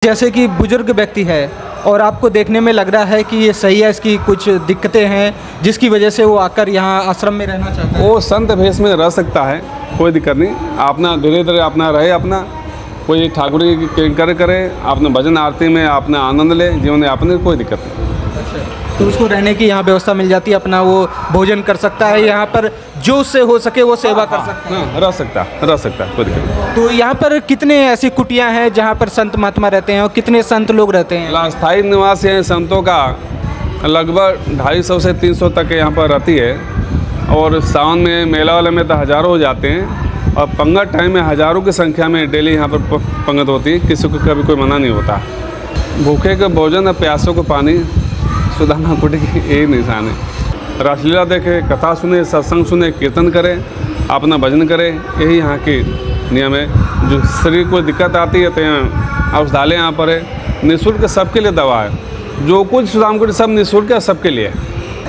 जैसे कि बुजुर्ग व्यक्ति है और आपको देखने में लग रहा है कि ये सही है, इसकी कुछ दिक्कतें हैं जिसकी वजह से वो आकर यहाँ आश्रम में रहना चाहता है। वो संत भेष में रह सकता है, कोई दिक्कत नहीं। अपना धीरे धीरे अपना रहे, अपना कोई ठाकुर की कीर्तन करे, अपने भजन आरती में अपना आनंद ले, जीवन यापन में कोई दिक्कत नहीं। तो उसको रहने की यहाँ व्यवस्था मिल जाती है, अपना वो भोजन कर सकता है, यहाँ पर जो उससे हो सके वो सेवा कर सकता है। रह सकता है, कोई दिक्कत नहीं। तो यहाँ पर कितने ऐसी कुटियाँ हैं जहाँ पर संत महात्मा रहते हैं और कितने संत लोग रहते हैं? स्थायी निवास हैं संतों का लगभग 250 से 300 तक यहाँ पर रहती है। और सावन में मेला वाले में तो हज़ारों हो जाते हैं और पंगत टाइम में हज़ारों की संख्या में डेली यहाँ पर पंगत होती है, किसी को कभी कोई मना नहीं होता। भूखे का भोजन और प्यासों को पानी, सुदामा कुटी की यही निशान है। रासलीला देखे, कथा सुने, सत्संग सुने, कीर्तन करें, अपना भजन करें, यही यहाँ की नियम है। जो शरीर को दिक्कत आती है तो यहाँ औषधालय यहाँ पर है, निःशुल्क सबके लिए दवा है। जो कुछ सुदामा कुटी सब निःशुल्क है, सबके लिए।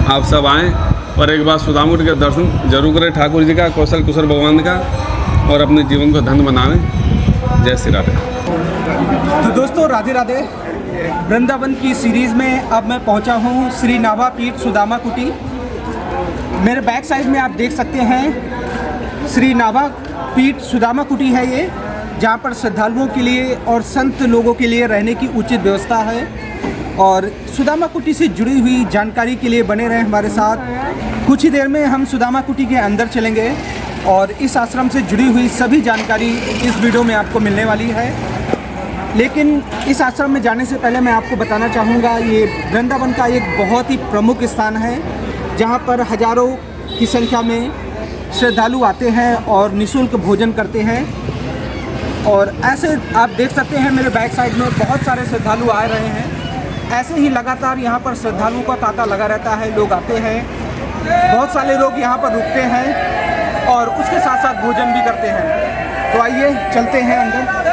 आप सब आएँ और एक बार सुदामा कुटी का दर्शन जरूर करें, ठाकुर जी का, कौशल कुशल भगवान का, और अपने जीवन को धन्य बनावें। जय श्री राधे। तो दोस्तों राधे राधे। वृंदावन की सीरीज़ में अब मैं पहुंचा हूं श्री नाभा पीठ सुदामा कुटी। मेरे बैक साइड में आप देख सकते हैं श्री नाभा पीठ सुदामा कुटी है ये, जहां पर श्रद्धालुओं के लिए और संत लोगों के लिए रहने की उचित व्यवस्था है। और सुदामा कुटी से जुड़ी हुई जानकारी के लिए बने रहें हमारे साथ। कुछ ही देर में हम सुदामा कुटी के अंदर चलेंगे और इस आश्रम से जुड़ी हुई सभी जानकारी इस वीडियो में आपको मिलने वाली है। लेकिन इस आश्रम में जाने से पहले मैं आपको बताना चाहूँगा, ये वृंदावन का एक बहुत ही प्रमुख स्थान है जहाँ पर हज़ारों की संख्या में श्रद्धालु आते हैं और निःशुल्क भोजन करते हैं। और ऐसे आप देख सकते हैं मेरे बैक साइड में बहुत सारे श्रद्धालु आ रहे हैं। ऐसे ही लगातार यहाँ पर श्रद्धालुओं का तांता लगा रहता है, लोग आते हैं, बहुत सारे लोग यहाँ पर रुकते हैं और उसके साथ साथ भोजन भी करते हैं। तो आइए चलते हैं अंदर।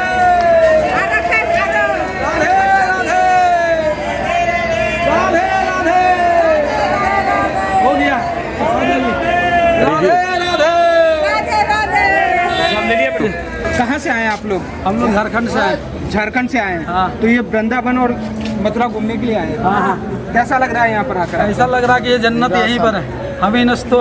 कहाँ से आए आप लोग? हम लोग झारखंड से आए। झारखंड से आए हैं। हाँ। तो ये वृंदावन और मथुरा घूमने के लिए आए हैं। हाँ हाँ। कैसा लग रहा है यहाँ पर आकर? ऐसा लग रहा है कि ये जन्नत यहीं पर है। हम ही नस्तो।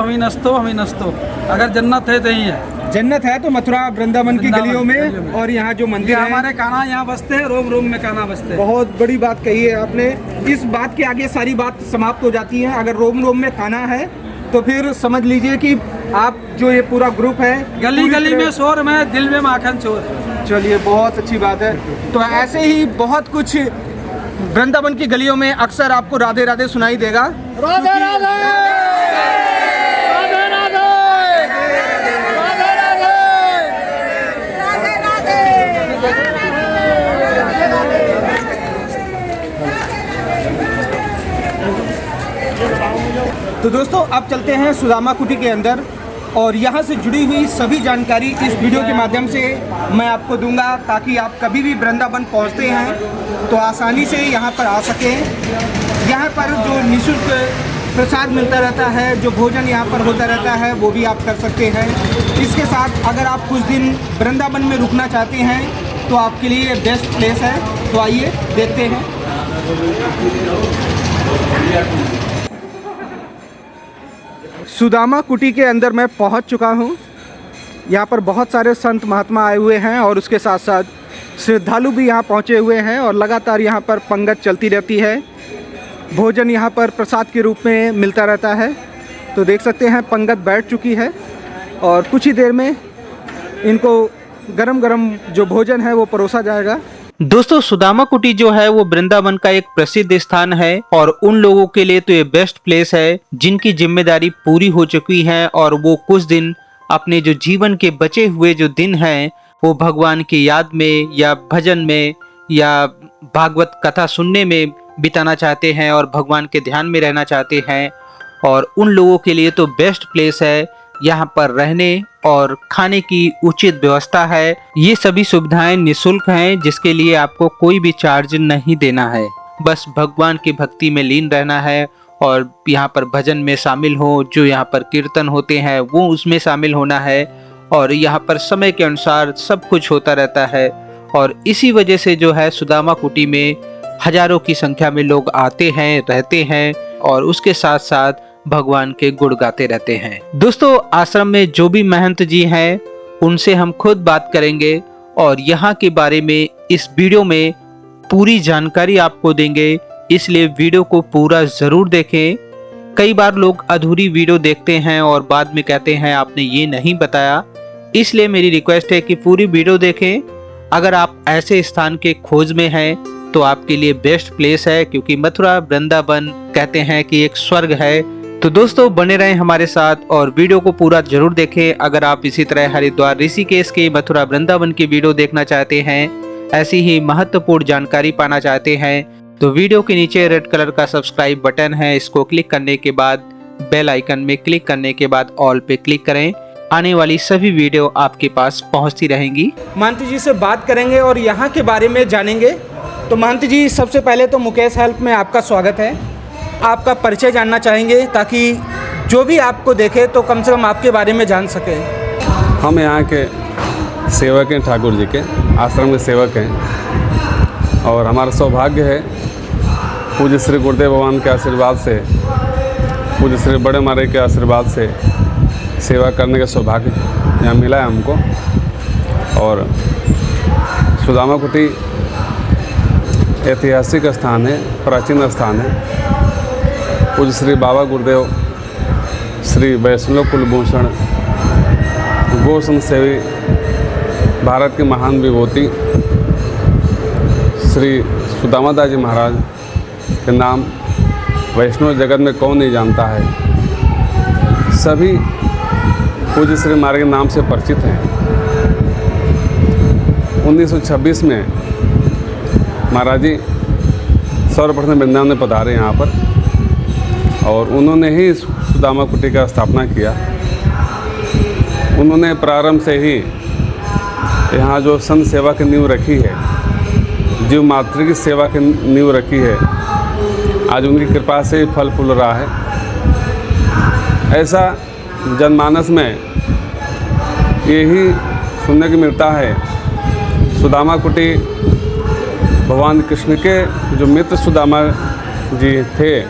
अगर जन्नत है तो यही है। जन्नत है तो मथुरा वृंदावन की गलियों में, और यहाँ जो मंदिर है, हमारे कान्हा यहाँ बसते हैं, रोम रोम में कान्हा बसते हैं। बहुत बड़ी बात कही है आपने। इस बात के आगे सारी बात समाप्त हो जाती है। अगर रोम रोम में कान्हा है तो फिर समझ लीजिए कि आप जो ये पूरा ग्रुप है, गली गली में शोर में, दिल में माखन चोर। चलिए बहुत अच्छी बात है। तो ऐसे ही बहुत कुछ वृंदावन की गलियों में अक्सर आपको राधे राधे सुनाई देगा। राधे राधे। तो दोस्तों अब चलते हैं सुदामा कुटी के अंदर और यहाँ से जुड़ी हुई सभी जानकारी इस वीडियो के माध्यम से मैं आपको दूंगा, ताकि आप कभी भी वृंदावन पहुँचते हैं तो आसानी से यहाँ पर आ सकें। यहाँ पर जो निःशुल्क प्रसाद मिलता रहता है, जो भोजन यहाँ पर होता रहता है, वो भी आप कर सकते हैं। इसके साथ अगर आप कुछ दिन वृंदावन में रुकना चाहते हैं तो आपके लिए बेस्ट प्लेस है। तो आइए देखते हैं। सुदामा कुटी के अंदर मैं पहुंच चुका हूं। यहाँ पर बहुत सारे संत महात्मा आए हुए हैं और उसके साथ साथ श्रद्धालु भी यहाँ पहुँचे हुए हैं और लगातार यहाँ पर पंगत चलती रहती है। भोजन यहाँ पर प्रसाद के रूप में मिलता रहता है। तो देख सकते हैं पंगत बैठ चुकी है और कुछ ही देर में इनको गरम गरम जो भोजन है वो परोसा जाएगा। दोस्तों सुदामा कुटी जो है वो वृंदावन का एक प्रसिद्ध स्थान है और उन लोगों के लिए तो ये बेस्ट प्लेस है जिनकी जिम्मेदारी पूरी हो चुकी है और वो कुछ दिन अपने जो जीवन के बचे हुए जो दिन हैं वो भगवान की याद में या भजन में या भागवत कथा सुनने में बिताना चाहते हैं और भगवान के ध्यान में रहना चाहते हैं। और उन लोगों के लिए तो बेस्ट प्लेस है। यहाँ पर रहने और खाने की उचित व्यवस्था है। ये सभी सुविधाएं निःशुल्क हैं, जिसके लिए आपको कोई भी चार्ज नहीं देना है। बस भगवान की भक्ति में लीन रहना है और यहाँ पर भजन में शामिल हो, जो यहाँ पर कीर्तन होते हैं वो उसमें शामिल होना है। और यहाँ पर समय के अनुसार सब कुछ होता रहता है और इसी वजह से जो है सुदामा कुटी में हजारों की संख्या में लोग आते हैं, रहते हैं और उसके साथ साथ भगवान के गुण गाते रहते हैं। दोस्तों, आश्रम में जो भी महंत जी हैं उनसे हम खुद बात करेंगे और यहाँ के बारे में इस वीडियो में पूरी जानकारी आपको देंगे, इसलिए वीडियो को पूरा जरूर देखें। कई बार लोग अधूरी वीडियो देखते हैं और बाद में कहते हैं आपने ये नहीं बताया, इसलिए मेरी रिक्वेस्ट है कि पूरी वीडियो देखें। अगर आप ऐसे स्थान के खोज में हैं तो आपके लिए बेस्ट प्लेस है, क्योंकि मथुरा वृंदावन कहते हैं कि एक स्वर्ग है। तो दोस्तों, बने रहें हमारे साथ और वीडियो को पूरा जरूर देखें। अगर आप इसी तरह हरिद्वार ऋषिकेश के मथुरा वृंदावन की वीडियो देखना चाहते हैं, ऐसी ही महत्वपूर्ण जानकारी पाना चाहते हैं, तो वीडियो के नीचे रेड कलर का सब्सक्राइब बटन है, इसको क्लिक करने के बाद बेल आइकन में क्लिक करने के बाद ऑल पे क्लिक करें। आने वाली सभी वीडियो आपके पास पहुंचती रहेंगी। महंत जी से बात करेंगे और यहाँ के बारे में जानेंगे। तो महंत जी, सबसे पहले तो मुकेश हेल्प में आपका स्वागत है। आपका परिचय जानना चाहेंगे ताकि जो भी आपको देखे तो कम से कम आपके बारे में जान सके। हम यहाँ के सेवक हैं, ठाकुर जी के आश्रम के सेवक हैं और हमारा सौभाग्य है पूज्य श्री गुरुदेव भगवान के आशीर्वाद से, पूज्य श्री बड़े महाराज के आशीर्वाद से सेवा करने का सौभाग्य यहाँ मिला है हमको। और सुदामा कुटी ऐतिहासिक स्थान है, प्राचीन स्थान है। पूज्य श्री बाबा गुरुदेव श्री वैष्णव कुलभूषण गो संघ सेवी भारत के महान विभूति श्री सुदामा दास जी महाराज के नाम वैष्णव जगत में कौन नहीं जानता है। सभी पूज्य श्री महाराज के नाम से परिचित हैं। 1926 में महाराज जी सर्वप्रथम वृंदावन में पधारे यहाँ पर और उन्होंने ही सुदामा कुटी का स्थापना किया। उन्होंने प्रारंभ से ही यहाँ जो संत सेवा की नींव रखी है, जीव मात्र की सेवा की नींव रखी है, आज उनकी कृपा से फल फूल रहा है। ऐसा जनमानस में यही सुनने को मिलता है। सुदामा कुटी भगवान कृष्ण के जो मित्र सुदामा जी थे,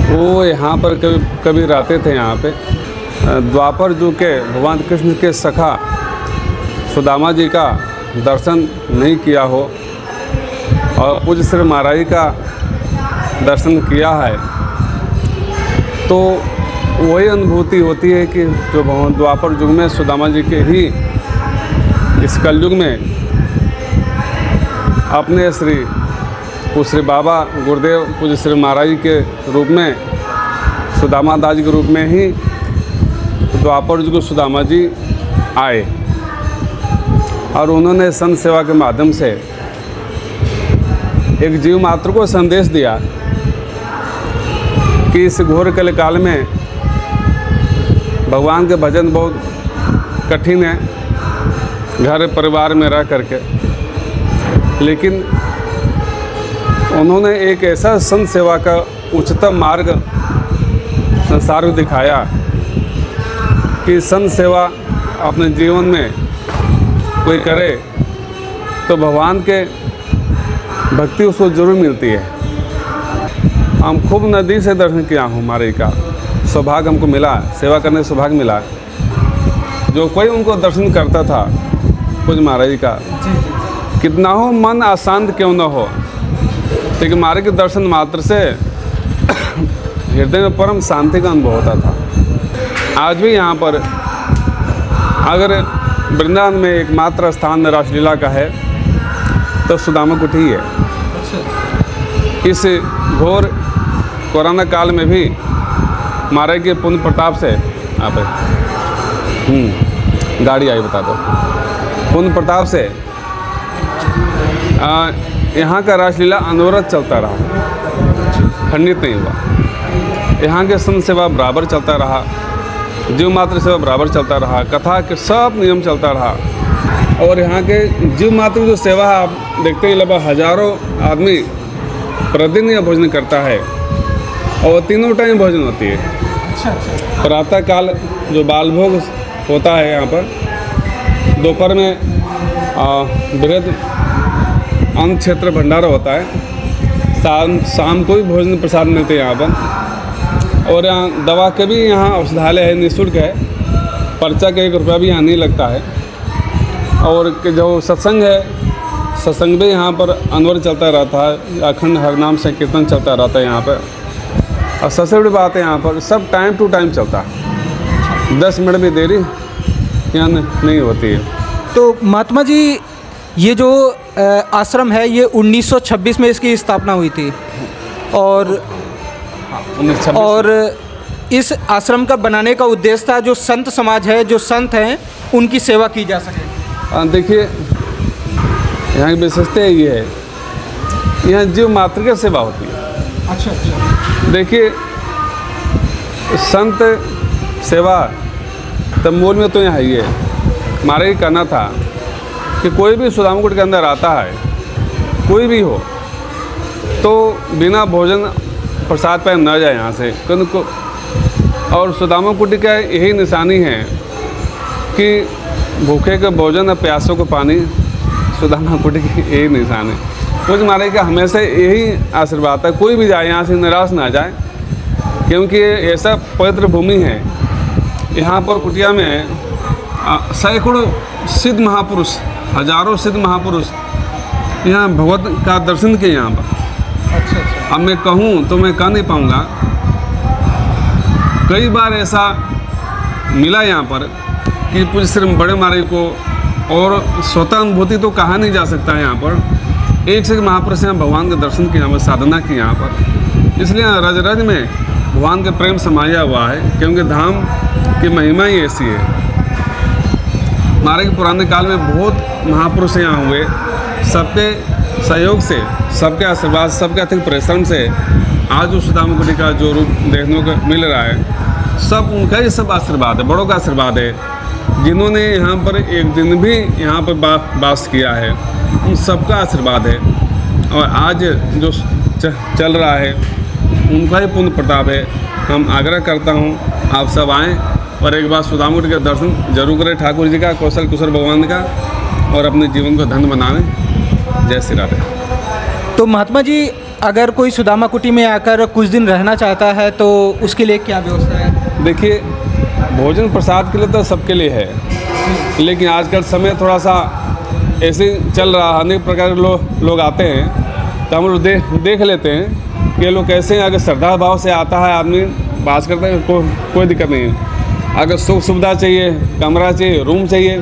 वो यहाँ पर कभी रहते थे। यहाँ पे द्वापर युग के भगवान कृष्ण के सखा सुदामा जी का दर्शन नहीं किया हो और पूज्य श्री महाराज का दर्शन किया है, तो वही अनुभूति होती है कि जो भगवान द्वापर युग में सुदामा जी के ही इस कलयुग में अपने श्री बाबा गुरुदेव पूज्य श्री महाराज जी के रूप में, सुदामा दास जी के रूप में ही द्वापर युग सुदामा जी आए और उन्होंने संत सेवा के माध्यम से एक जीव मात्र को संदेश दिया कि इस घोर कलिकाल में भगवान के भजन बहुत कठिन है घर परिवार में रह करके, लेकिन उन्होंने एक ऐसा संत सेवा का उच्चतम मार्ग संसार को दिखाया कि संत सेवा अपने जीवन में कोई करे तो भगवान के भक्ति उसको जरूर मिलती है। हम खूब नदी से दर्शन किया हूँ, हमारे का सौभाग्य हमको मिला, सेवा करने का सौभाग्य मिला। जो कोई उनको दर्शन करता था पूज्य महाराज जी का, कितना हो मन अशांत क्यों न हो, लेकिन महाराज के दर्शन मात्र से हृदय में परम शांति का अनुभव होता था। आज भी यहाँ पर अगर वृंदावन में एकमात्र स्थान रासलीला का है तो सुदामा कुटी ही है। इस घोर कोरोना काल में भी महाराज के पुण्य प्रताप से आप गाड़ी आई बता दो, पुण्य प्रताप से यहाँ का रासलीला अनवरत चलता रहा, खंडित नहीं हुआ। यहाँ के संत सेवा बराबर चलता रहा, जीव मात्र सेवा बराबर चलता रहा, कथा के सब नियम चलता रहा। और यहाँ के जीव मात्र की जो सेवा है, आप देखते हैं लगभग हजारों आदमी प्रतिदिन यह भोजन करता है और तीनों टाइम भोजन होती है। प्रातः काल जो बाल भोग होता है यहाँ पर, दोपहर में बृहद अन्न क्षेत्र भंडारा होता है। शाम को भी भोजन प्रसाद मिलते हैं यहाँ पर। और यहाँ दवा के भी यहाँ औषधालय है, निःशुल्क है, पर्चा का 1 रुपया भी यहाँ नहीं लगता है। और जो सत्संग है, सत्संग भी यहाँ पर अनवर चलता रहता है, अखंड हरनाम से कीर्तन चलता रहता है यहाँ पर। और सबसे बड़ी बात है यहाँ पर सब टाइम टू टाइम चलता है, 10 मिनट भी देरी यहाँ नहीं होती है। तो महात्मा जी ये जो आश्रम है ये 1926 में इसकी स्थापना हुई थी और 1926 और इस आश्रम का बनाने का उद्देश्य था जो संत समाज है, जो संत हैं, उनकी सेवा की जा सके। देखिए यहाँ की विशेषता ये है, यहाँ जीव मात्र की सेवा होती है। अच्छा। देखिए संत सेवा तब मूल में तो यहाँ ही है। हमारा ये कहना था कि कोई भी सुदामा के अंदर आता है, कोई भी हो, तो बिना भोजन प्रसाद पर न जाए यहाँ से। और सुदामा कुटी का यही निशानी है कि भूखे को भोजन और प्यासों को पानी, सुदामा कुटी की यही निशान है। कुछ हमारे का हमेशा यही आशीर्वाद है, कोई भी जाए यहाँ से निराश ना जाए, क्योंकि ऐसा पवित्र भूमि है। यहाँ पर कुटिया में सैकड़ों सिद्ध महापुरुष, हजारों सिद्ध महापुरुष यहाँ भगवत का दर्शन किए यहाँ पर। अच्छा। अब मैं कहूँ तो मैं कह नहीं पाऊँगा। कई बार ऐसा मिला यहाँ पर कि पूज्य श्री बड़े महाराज को, और स्वतः अनुभूति तो कहा नहीं जा सकता है यहाँ पर। एक से एक महापुरुष यहाँ भगवान के दर्शन की, यहाँ पर साधना की यहाँ पर। इसलिए रज रज में भगवान का प्रेम समाया हुआ है, क्योंकि धाम की महिमा ही ऐसी है। हमारे पुराने काल में बहुत महापुरुष यहाँ हुए, सबके सहयोग से, सबके आशीर्वाद, सबके अतिक परिश्रम से आज जो सुदामा कुटी का जो रूप देखने को मिल रहा है, सब उनका ही सब आशीर्वाद है, बड़ों का आशीर्वाद है, जिन्होंने यहाँ पर एक दिन भी यहाँ पर वास किया है, उन सबका आशीर्वाद है। और आज जो चल रहा है उनका ही पुण्य प्रताप है। हम आग्रह करता हूँ आप सब आएँ और एक बार सुदामा कुटी का दर्शन जरूर करें, ठाकुर जी का, कौशल कुशल भगवान का, और अपने जीवन को धन्य बनाएं। जय श्री राधे। तो महात्मा जी अगर कोई सुदामा कुटी में आकर कुछ दिन रहना चाहता है तो उसके लिए क्या व्यवस्था है? देखिए भोजन प्रसाद के लिए तो सबके लिए है, लेकिन आजकल समय थोड़ा सा ऐसे चल रहा है, अनेक प्रकार के लोग आते हैं, तो हम लोग देख लेते हैं कि लोग कैसे हैं। अगर श्रद्धा भाव से आता है आदमी, बात करता है, कोई दिक्कत नहीं है। अगर सुख सुविधा चाहिए, कमरा चाहिए, रूम चाहिए,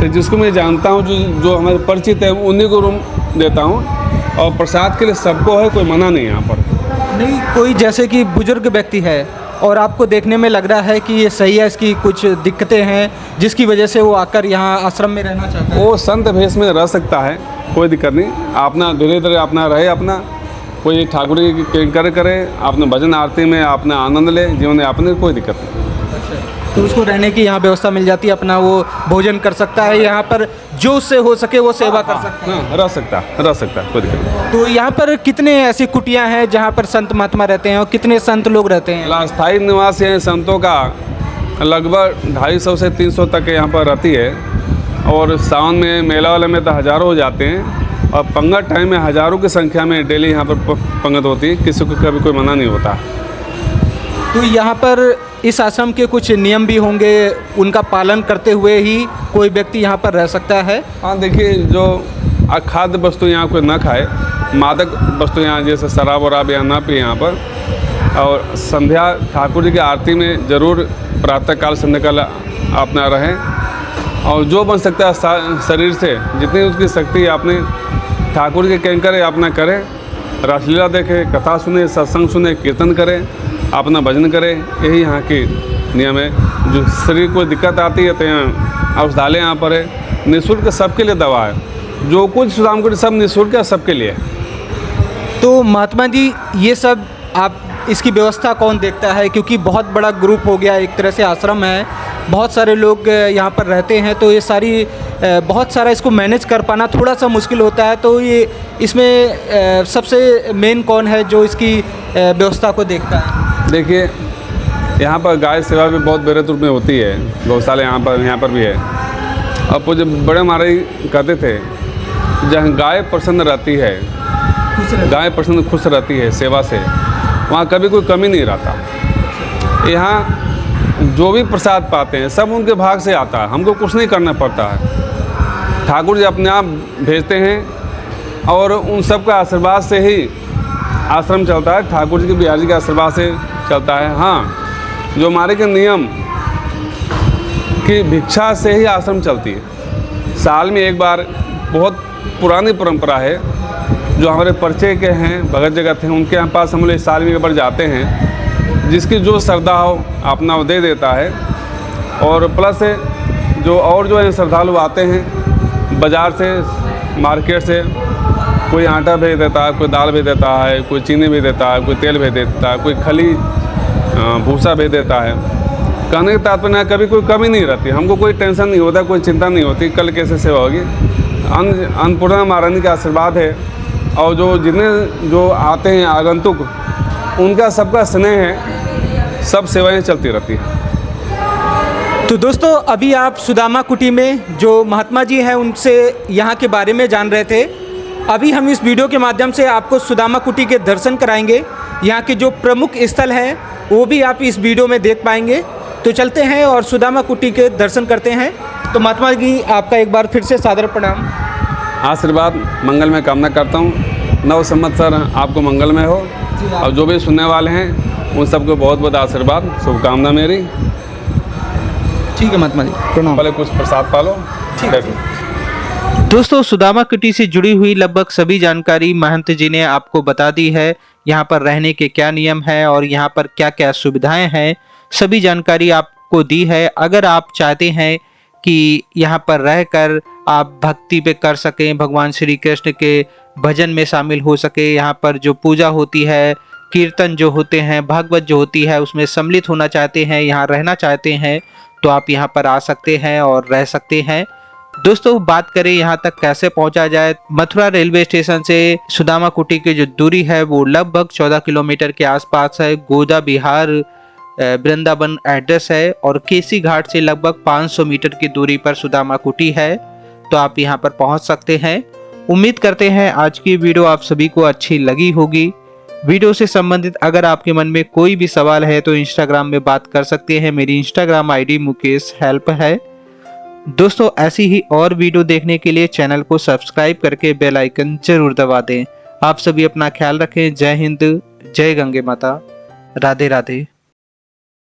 तो जिसको मैं जानता हूँ, जो हमारे परिचित है, उन्हीं को रूम देता हूँ। और प्रसाद के लिए सबको है, कोई मना नहीं यहाँ पर। नहीं, कोई जैसे कि बुजुर्ग व्यक्ति है और आपको देखने में लग रहा है कि ये सही है, इसकी कुछ दिक्कतें हैं जिसकी वजह से वो आकर यहाँ आश्रम में रहना चाहता है, वो संत भेष में रह सकता है, कोई दिक्कत नहीं। अपना धीरे धीरे अपना रहे, अपना कोई ठाकुर की किंकर करे, अपने भजन आरती में अपना आनंद ले, जीवन में अपने कोई दिक्कत नहीं। तो उसको रहने की यहाँ व्यवस्था मिल जाती है, अपना वो भोजन कर सकता है, यहाँ पर जो उससे हो सके वो सेवा कर सकता है। हाँ, रह सकता है, कोई दिक्कत नहीं। तो यहाँ पर कितने ऐसी कुटियाँ हैं जहाँ पर संत महात्मा रहते हैं और कितने संत लोग रहते हैं? स्थायी निवास हैं संतों का लगभग 250 से 300 तक यहाँ पर रहती है। और सावन में मेला वाले में तो हज़ारों हो जाते हैं, और पंगत टाइम में हज़ारों की संख्या में डेली यहाँ पर पंगत होती है, किसी को कभी कोई मना नहीं होता। तो यहाँ पर इस आश्रम के कुछ नियम भी होंगे, उनका पालन करते हुए ही कोई व्यक्ति यहाँ पर रह सकता है? हाँ, देखिए जो अखाद्य वस्तु यहाँ कोई ना खाए, मादक वस्तु यहाँ जैसे शराब वराब यहाँ ना पिए यहाँ पर। और संध्या ठाकुर जी की आरती में ज़रूर प्रातःकाल संध्याकाल अपना रहें। और जो बन सकता है शरीर से, जितनी उसकी शक्ति अपने ठाकुर के कैंकर अपना करें, रासलीला देखें, कथा सुने, सत्संग सुने, कीर्तन करें, अपना भजन करें। यही यहाँ की नियम है। जो शरीर को दिक्कत आती है तो यहाँ औषधालय यहाँ पर है, निःशुल्क सबके लिए दवा है। जो कुछ सुदामा कुटी सब निःशुल्क है, सबके लिए। तो महात्मा जी ये सब आप इसकी व्यवस्था कौन देखता है? क्योंकि बहुत बड़ा ग्रुप हो गया, एक तरह से आश्रम है, बहुत सारे लोग यहाँ पर रहते हैं, तो ये सारी बहुत सारा इसको मैनेज कर पाना थोड़ा सा मुश्किल होता है। तो ये इसमें सबसे मेन कौन है जो इसकी व्यवस्था को देखता है? देखिए यहाँ पर गाय सेवा भी बहुत बेहतर रूप में होती है, गौशाला यहाँ पर भी है। अब पूज्य बड़े महाराज कहते थे, जहाँ गाय प्रसन्न रहती है, गाय प्रसन्न खुश रहती है सेवा से, वहाँ कभी कोई कमी नहीं रहता। यहाँ जो भी प्रसाद पाते हैं सब उनके भाग से आता है, हमको कुछ नहीं करना पड़ता है। ठाकुर जी अपने आप भेजते हैं और उन सब का आशीर्वाद से ही आश्रम चलता है, ठाकुर जी के बिहार जी के आशीर्वाद से चलता है। हाँ, जो हमारे के नियम कि भिक्षा से ही आश्रम चलती है। साल में एक बार, बहुत पुरानी परंपरा है, जो हमारे परिचय के हैं, भगत जगत हैं, उनके यहाँ पास हम लोग साल में एक बार जाते हैं। जिसकी जो श्रद्धा हो अपना वो दे देता है। और प्लस जो है श्रद्धालु आते हैं बाज़ार से, मार्केट से, कोई आटा भेज देता है, कोई दाल भेज देता है, कोई चीनी भेज देता है, कोई तेल भेज देता है, कोई खली भूसा भेज देता है। कहने का तात्पर्य कभी कोई कमी नहीं रहती, हमको कोई टेंशन नहीं होता, कोई चिंता नहीं होती कल कैसे सेवा होगी। अन्नपूर्णा महारानी का आशीर्वाद है। और जो जितने जो आते हैं आगंतुक, उनका सबका स्नेह है, सब सेवाएं चलती रहती हैं। तो दोस्तों, अभी आप सुदामा कुटी में जो महात्मा जी हैं उनसे यहाँ के बारे में जान रहे थे। अभी हम इस वीडियो के माध्यम से आपको सुदामा कुटी के दर्शन कराएंगे। यहाँ के जो प्रमुख स्थल हैं वो भी आप इस वीडियो में देख पाएंगे। तो चलते हैं और सुदामा कुटी के दर्शन करते हैं। तो महात्मा जी, आपका एक बार फिर से सादर प्रणाम। आशीर्वाद मंगल में कामना करता हूँ। नव संवत्सर आपको मंगलमय हो, और जो भी सुनने वाले हैं उन सबको बहुत बहुत आशीर्वाद, शुभकामना मेरी। ठीक है महात्मा जी, प्रणाम। पहले कुछ प्रसाद पालो। ठीक है दोस्तों, सुदामा कुटी से जुड़ी हुई लगभग सभी जानकारी महंत जी ने आपको बता दी है। यहाँ पर रहने के क्या नियम है और यहाँ पर क्या क्या सुविधाएं हैं, सभी जानकारी आपको दी है। अगर आप चाहते हैं कि यहाँ पर रहकर आप भक्ति पे कर सकें, भगवान श्री कृष्ण के भजन में शामिल हो सके, यहाँ पर जो पूजा होती है, कीर्तन जो होते हैं, भागवत जो होती है, उसमें सम्मिलित होना चाहते हैं, यहाँ रहना चाहते हैं, तो आप यहाँ पर आ सकते हैं और रह सकते हैं। दोस्तों, बात करें यहाँ तक कैसे पहुँचा जाए। मथुरा रेलवे स्टेशन से सुदामा कुटी की जो दूरी है वो लगभग 14 किलोमीटर के आसपास है। गोदा बिहार वृंदावन एड्रेस है और केसी घाट से लगभग 500 मीटर की दूरी पर सुदामा कुटी है। तो आप यहाँ पर पहुँच सकते हैं। उम्मीद करते हैं आज की वीडियो आप सभी को अच्छी लगी होगी। वीडियो से संबंधित अगर आपके मन में कोई भी सवाल है तो इंस्टाग्राम में बात कर सकते हैं। मेरी इंस्टाग्राम आईडी मुकेश हेल्प है। दोस्तों, ऐसी ही और वीडियो देखने के लिए चैनल को सब्सक्राइब करके बेल आइकन जरूर दबा दें। आप सभी अपना ख्याल रखें। जय हिंद, जय गंगे माता, राधे राधे।